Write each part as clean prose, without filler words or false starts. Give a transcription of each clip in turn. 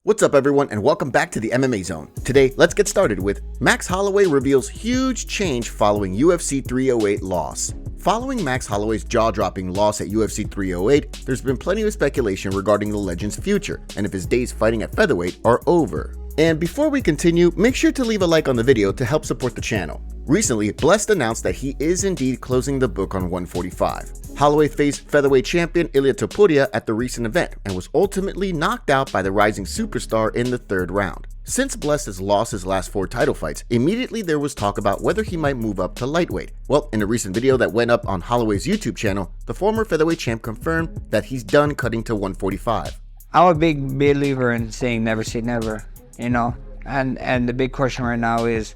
What's up everyone and welcome back to the MMA Zone. Today, let's get started with Max Holloway reveals huge change following UFC 308 loss. Following Max Holloway's jaw-dropping loss at UFC 308, there's been plenty of speculation regarding the legend's future and if his days fighting at featherweight are over. And before we continue, make sure to leave a like on the video to help support the channel. Recently, Blessed announced that he is indeed closing the book on 145. Holloway faced featherweight champion Ilia Topuria at the recent event and was ultimately knocked out by the rising superstar in the third round. Since Blessed has lost his last 4 title fights, immediately there was talk about whether he might move up to lightweight. Well, in a recent video that went up on Holloway's YouTube channel, the former featherweight champ confirmed that he's done cutting to 145. I'm a big believer in saying never say never, you know, and the big question right now is,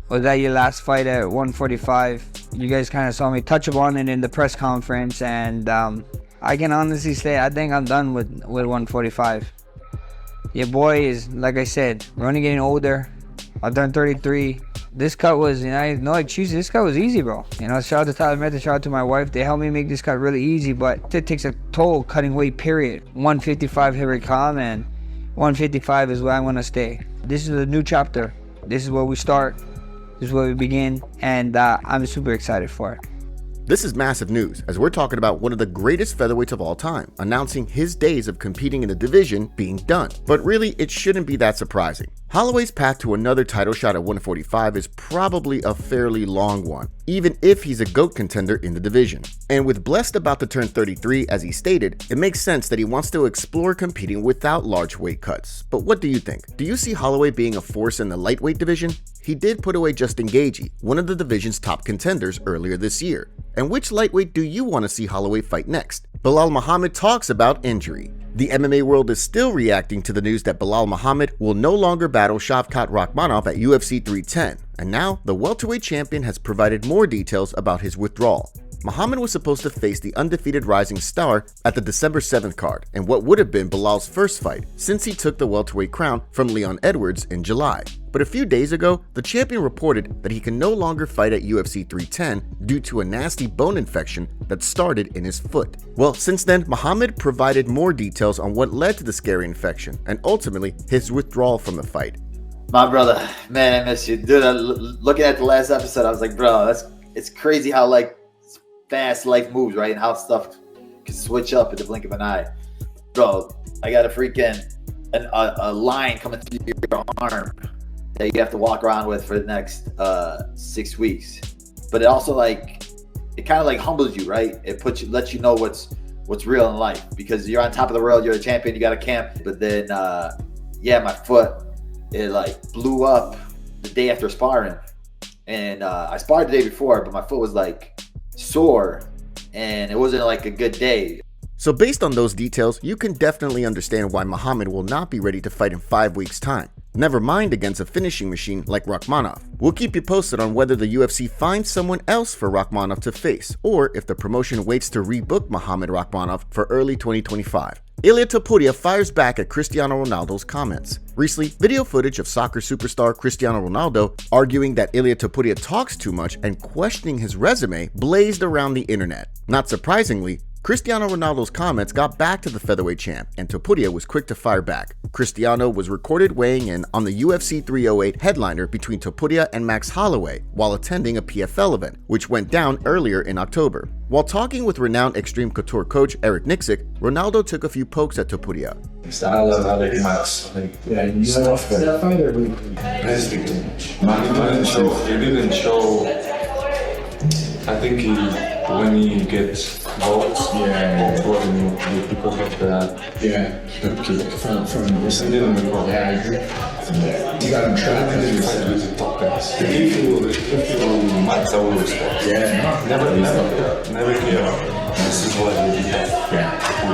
was that your last fight at 145? You guys kind of saw me touch upon it in the press conference, and I can honestly say I think I'm done with 145. Your boy is, like I said, we're only getting older. I've done 33. This cut was, this cut was easy, bro. You know, shout out to Tyler Method, shout out to my wife. They helped me make this cut really easy, but it takes a toll cutting weight, period. 155 here we come, and 155 is where I'm gonna stay. This is a new chapter. This is where we start. This is where we begin, and I'm super excited for it. This is massive news, as we're talking about one of the greatest featherweights of all time, announcing his days of competing in the division being done. But really, it shouldn't be that surprising. Holloway's path to another title shot at 145 is probably a fairly long one, even if he's a GOAT contender in the division. And with Blessed about to turn 33, as he stated, it makes sense that he wants to explore competing without large weight cuts. But what do you think? Do you see Holloway being a force in the lightweight division? He did put away Justin Gaethje, one of the division's top contenders, earlier this year. And which lightweight do you want to see Holloway fight next? Belal Muhammad talks about injury. The MMA world is still reacting to the news that Belal Muhammad will no longer battle Shavkat Rakhmonov at UFC 310, and now the welterweight champion has provided more details about his withdrawal. Muhammad was supposed to face the undefeated rising star at the December 7th card in what would have been Belal's first fight since he took the welterweight crown from Leon Edwards in July. But a few days ago, the champion reported that he can no longer fight at UFC 310 due to a nasty bone infection that started in his foot. Well, since then, Muhammad provided more details on what led to the scary infection and ultimately his withdrawal from the fight. My brother, man, I miss you. Dude, looking at the last episode, I was like, bro, it's crazy how fast life moves, right? And how stuff can switch up in the blink of an eye. Bro, I got a line coming through your arm that you have to walk around with for the next 6 weeks. But it also it kind of humbles you, right? It lets you know what's real in life, because you're on top of the world, you're a champion, you got a camp. But then my foot, it blew up the day after sparring. And I sparred the day before, but my foot was sore and it wasn't a good day. So based on those details, you can definitely understand why Muhammad will not be ready to fight in 5 weeks' time. Never mind against a finishing machine like Rakhmonov. We'll keep you posted on whether the UFC finds someone else for Rakhmonov to face, or if the promotion waits to rebook Muhammad Rakhmonov for early 2025. Ilia Topuria fires back at Cristiano Ronaldo's comments. Recently, video footage of soccer superstar Cristiano Ronaldo arguing that Ilia Topuria talks too much and questioning his resume blazed around the internet. Not surprisingly, Cristiano Ronaldo's comments got back to the featherweight champ, and Topuria was quick to fire back. Cristiano was recorded weighing in on the UFC 308 headliner between Topuria and Max Holloway while attending a PFL event, which went down earlier in October. While talking with renowned Extreme Couture coach Eric Nixick, Ronaldo took a few pokes at Topuria. I love how they Max. You stuff that fighter resisting too much. He didn't show. I think when he gets votes, because of that. From recently, I agree. You got him trapped. He's a top guys. If you might always respect. Never give up. This is what we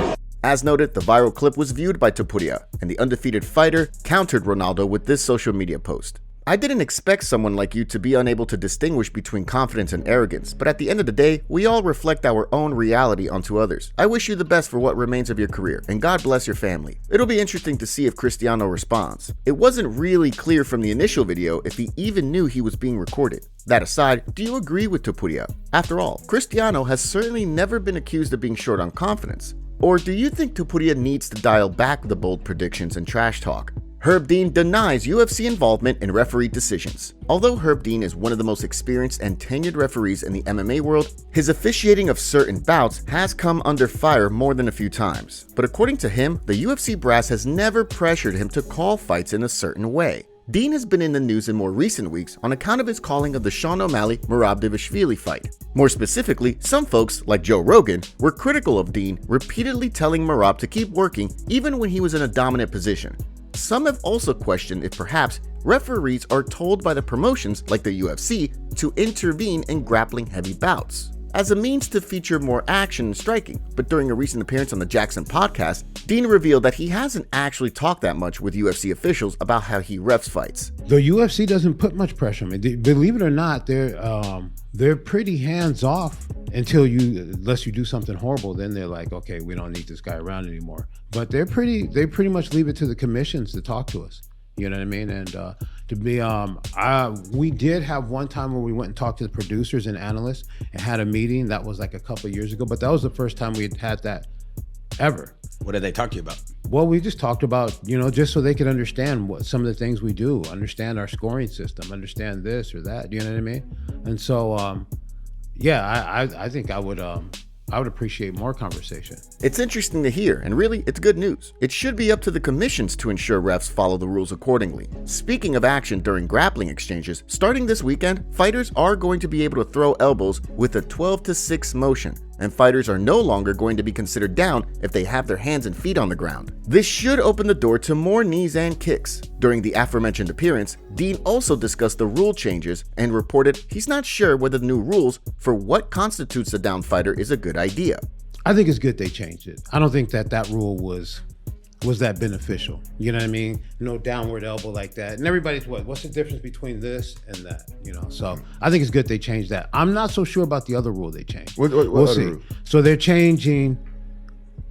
do. As noted, the viral clip was viewed by Topuria, and the undefeated fighter countered Ronaldo with this social media post. I didn't expect someone like you to be unable to distinguish between confidence and arrogance, but at the end of the day, we all reflect our own reality onto others. I wish you the best for what remains of your career, and God bless your family. It'll be interesting to see if Cristiano responds. It wasn't really clear from the initial video if he even knew he was being recorded. That aside, do you agree with Topuria? After all, Cristiano has certainly never been accused of being short on confidence. Or do you think Topuria needs to dial back the bold predictions and trash talk? Herb Dean denies UFC involvement in referee decisions. Although Herb Dean is one of the most experienced and tenured referees in the MMA world, his officiating of certain bouts has come under fire more than a few times. But according to him, the UFC brass has never pressured him to call fights in a certain way. Dean has been in the news in more recent weeks on account of his calling of the Sean O'Malley-Merab Dvalishvili fight. More specifically, some folks, like Joe Rogan, were critical of Dean, repeatedly telling Merab to keep working even when he was in a dominant position. Some have also questioned if perhaps referees are told by the promotions like the UFC to intervene in grappling heavy bouts as a means to feature more action and striking. But during a recent appearance on the Jackson podcast, Dean revealed that he hasn't actually talked that much with UFC officials about how he refs fights. The UFC doesn't put much pressure on me. Believe it or not, they're pretty hands off unless you do something horrible. Then they're like, okay, we don't need this guy around anymore. But they pretty much leave it to the commissions to talk to us. You know what I mean? And we did have one time where we went and talked to the producers and analysts and had a meeting. That was like a couple of years ago, but that was the first time we had that ever. What did they talk to you about? Well, we just talked about, just so they could understand what some of the things we do, understand our scoring system, understand this or that. You know what I mean? And so, I think I would appreciate more conversation. It's interesting to hear, and really, it's good news. It should be up to the commissions to ensure refs follow the rules accordingly. Speaking of action during grappling exchanges, starting this weekend, fighters are going to be able to throw elbows with a 12-6 motion, and fighters are no longer going to be considered down if they have their hands and feet on the ground. This should open the door to more knees and kicks. During the aforementioned appearance, Dean also discussed the rule changes and reported he's not sure whether the new rules for what constitutes a down fighter is a good idea. I think it's good they changed it. I don't think that rule was that beneficial. You know what I mean? No downward elbow like that. And everybody's what's the difference between this and that? So I think it's good they changed that. I'm not so sure about the other rule they changed. We'll see. Rule? So they're changing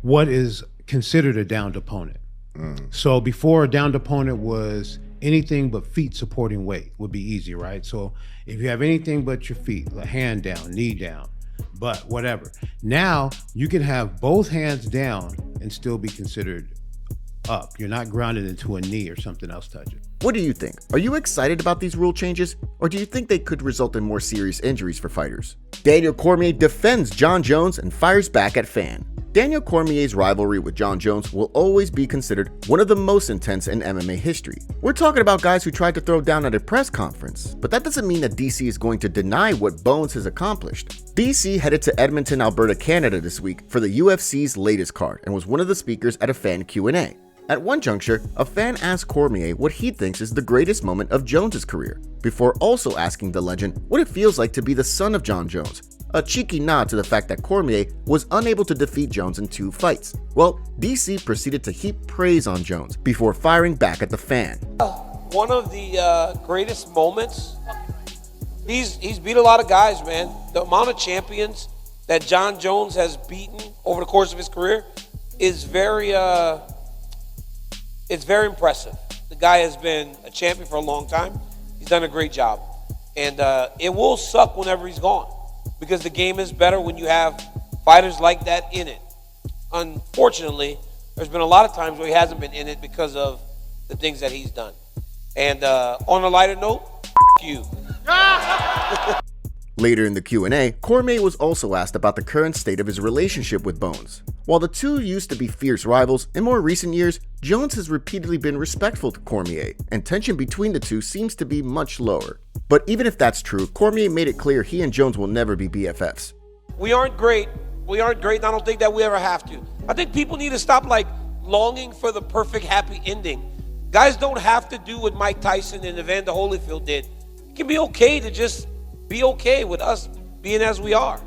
what is considered a downed opponent. So before, a downed opponent was anything but feet supporting weight would be easy, right? So if you have anything but your feet, like hand down, knee down, but whatever. Now you can have both hands down and still be considered up. You're not grounded into a knee or something else touching. What do you think? Are you excited about these rule changes, or do you think they could result in more serious injuries for fighters? Daniel Cormier defends Jon Jones and fires back at fan. Daniel Cormier's rivalry with Jon Jones will always be considered one of the most intense in MMA history. We're talking about guys who tried to throw down at a press conference, but that doesn't mean that DC is going to deny what Bones has accomplished. DC headed to Edmonton, Alberta, Canada this week for the UFC's latest card and was one of the speakers at a fan Q&A. At one juncture, a fan asked Cormier what he thinks is the greatest moment of Jones' career, before also asking the legend what it feels like to be the son of Jon Jones, a cheeky nod to the fact that Cormier was unable to defeat Jones in 2 fights. Well, DC proceeded to heap praise on Jones before firing back at the fan. One of the greatest moments, he's beat a lot of guys, man. The amount of champions that Jon Jones has beaten over the course of his career is very impressive. The guy has been a champion for a long time. He's done a great job. And it will suck whenever he's gone, because the game is better when you have fighters like that in it. Unfortunately, there's been a lot of times where he hasn't been in it because of the things that he's done. And on a lighter note, you. Later in the Q&A, Cormier was also asked about the current state of his relationship with Bones. While the two used to be fierce rivals, in more recent years, Jones has repeatedly been respectful to Cormier, and tension between the two seems to be much lower. But even if that's true, Cormier made it clear he and Jones will never be BFFs. We aren't great, and I don't think that we ever have to. I think people need to stop longing for the perfect happy ending. Guys don't have to do what Mike Tyson and Evander Holyfield did. It can be okay to just be okay with us being as we are.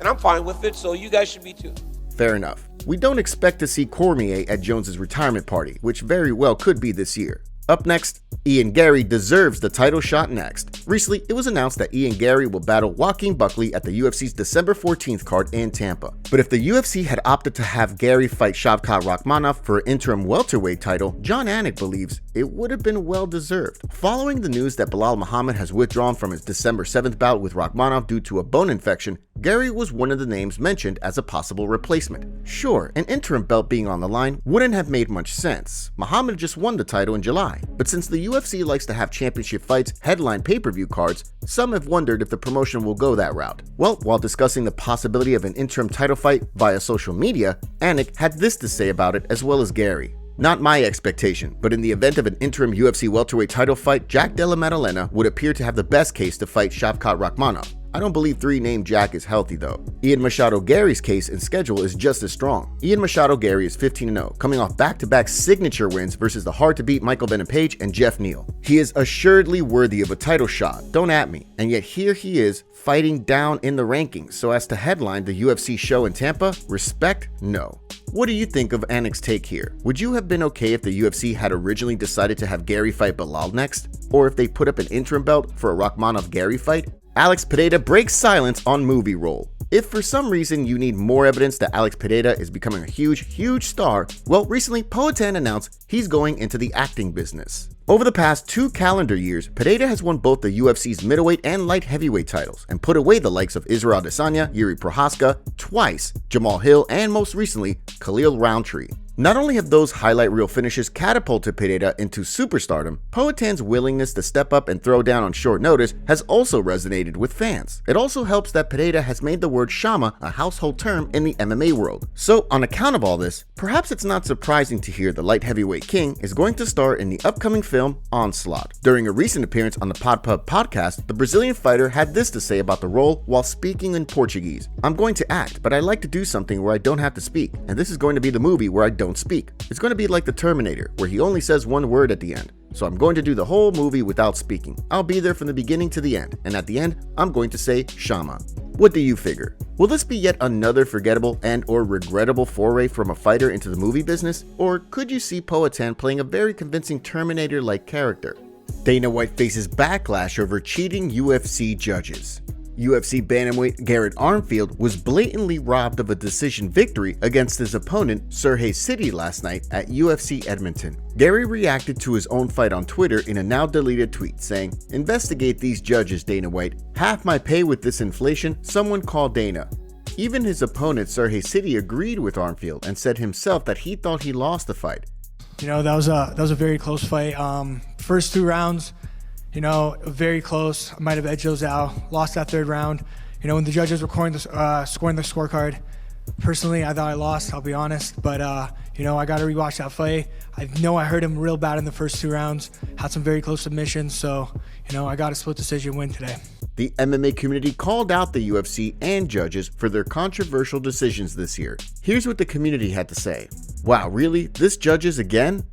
And I'm fine with it, so you guys should be too. Fair enough. We don't expect to see Cormier at Jones' retirement party, which very well could be this year. Up next, Ian Garry deserves the title shot next. Recently, it was announced that Ian Garry will battle Joaquin Buckley at the UFC's December 14th card in Tampa. But if the UFC had opted to have Garry fight Shavkat Rakhmonov for an interim welterweight title, Jon Anik believes it would have been well deserved. Following the news that Belal Muhammad has withdrawn from his December 7th bout with Rakhmonov due to a bone infection, Garry was one of the names mentioned as a possible replacement. Sure, an interim belt being on the line wouldn't have made much sense. Muhammad just won the title in July, but since the UFC likes to have championship fights headline pay-per-view cards, some have wondered if the promotion will go that route. Well, while discussing the possibility of an interim title fight via social media, Anik had this to say about it as well as Garry. Not my expectation, but in the event of an interim UFC welterweight title fight, Jack Della Maddalena would appear to have the best case to fight Shavkat Rakhmonov. I don't believe 3-name Jack is healthy though. Ian Machado Garry's case and schedule is just as strong. Ian Machado Garry is 15-0, coming off back-to-back signature wins versus the hard-to-beat Michael Venom Page and Jeff Neal. He is assuredly worthy of a title shot, don't at me, and yet here he is fighting down in the rankings so as to headline the UFC show in Tampa? Respect? No. What do you think of Anik's take here? Would you have been okay if the UFC had originally decided to have Garry fight Belal next? Or if they put up an interim belt for a Rakhmonov-Garry fight? Alex Pereira breaks silence on movie role. If for some reason you need more evidence that Alex Pereira is becoming a huge star, well, recently Poatan announced he's going into the acting business. Over the past 2 calendar years, Pereira has won both the UFC's middleweight and light heavyweight titles and put away the likes of Israel Adesanya, Yuri Prochazka, twice, Jamal Hill, and most recently, Khalil Roundtree. Not only have those highlight reel finishes catapulted Pereira into superstardom, Poatan's willingness to step up and throw down on short notice has also resonated with fans. It also helps that Pereira has made the word Shama a household term in the MMA world. So on account of all this, perhaps it's not surprising to hear the light heavyweight king is going to star in the upcoming film Onslaught. During a recent appearance on the Podpub podcast, the Brazilian fighter had this to say about the role while speaking in Portuguese. "I'm going to act, but I like to do something where I don't have to speak, and this is going to be the movie where I don't speak. It's going to be like the Terminator, where he only says one word at the end. So I'm going to do the whole movie without speaking. I'll be there from the beginning to the end, and at the end, I'm going to say Shama." What do you figure? Will this be yet another forgettable and or regrettable foray from a fighter into the movie business? Or could you see Poatan playing a very convincing Terminator-like character? Dana White faces backlash over cheating UFC judges. UFC bantamweight Garrett Armfield was blatantly robbed of a decision victory against his opponent Sergey City last night at UFC Edmonton. Garry reacted to his own fight on Twitter in a now deleted tweet saying, "Investigate these judges, Dana White. Half my pay with this inflation, someone call Dana." Even his opponent Sergey City agreed with Armfield and said himself that he thought he lost the fight. You know, that was a very close fight. First 2 rounds, you know, very close. I might have edged those out. Lost that 3rd round. You know, when the judges were scoring the scorecard, personally, I thought I lost, I'll be honest. But, you know, I got to rewatch that fight. I know I hurt him real bad in the first 2 rounds. Had some very close submissions. So, you know, I got a split decision win today. The MMA community called out the UFC and judges for their controversial decisions this year. Here's what the community had to say. "Wow, really? This judges again?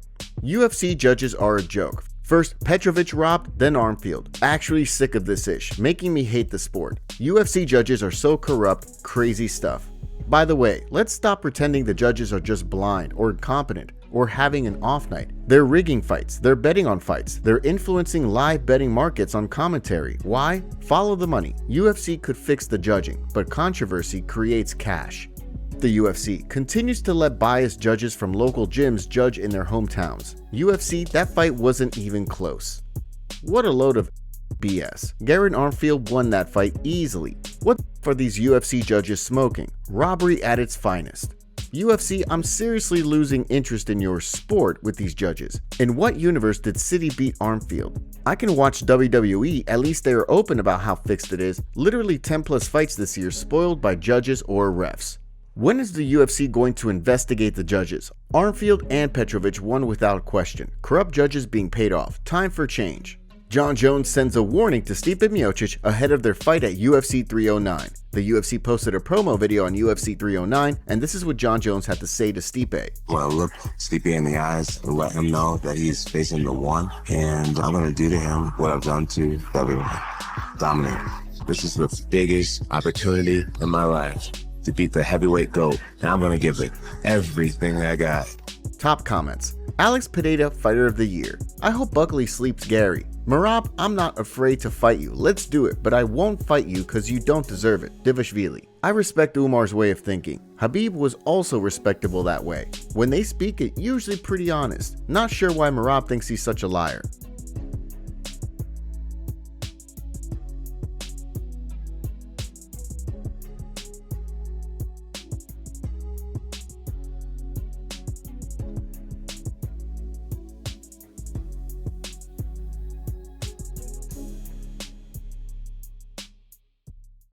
UFC judges are a joke. First Petrovic robbed, then Armfield. Actually sick of this ish, making me hate the sport. UFC judges are so corrupt, crazy stuff. By the way, let's stop pretending the judges are just blind or incompetent or having an off night. They're rigging fights, they're betting on fights, they're influencing live betting markets on commentary. Why? Follow the money. UFC could fix the judging, but controversy creates cash." The UFC continues to let biased judges from local gyms judge in their hometowns. UFC, that fight wasn't even close. What a load of BS. Garrett Armfield won that fight easily. What are these UFC judges smoking? Robbery at its finest. UFC, I'm seriously losing interest in your sport with these judges. In what universe did City beat Armfield? I can watch WWE, at least they are open about how fixed it is. Literally 10 plus fights this year spoiled by judges or refs. When is the UFC going to investigate the judges? Armfield and Petrovic won without question. Corrupt judges being paid off. Time for change. Jon Jones sends a warning to Stipe Miocic ahead of their fight at UFC 309. The UFC posted a promo video on UFC 309, and this is what Jon Jones had to say to Stipe. Well, look Stipe in the eyes and let him know that he's facing the one, and I'm going to do to him what I've done to everyone. Dominate. This is the biggest opportunity in my life to beat the heavyweight GOAT, and I'm going to give it everything I got. Top comments. Alex Pereira, Fighter of the Year. I hope Buckley sleeps Garry. Merab, I'm not afraid to fight you. Let's do it, but I won't fight you because you don't deserve it. Divashvili. I respect Umar's way of thinking. Habib was also respectable that way. When they speak, it usually pretty honest. Not sure why Merab thinks he's such a liar.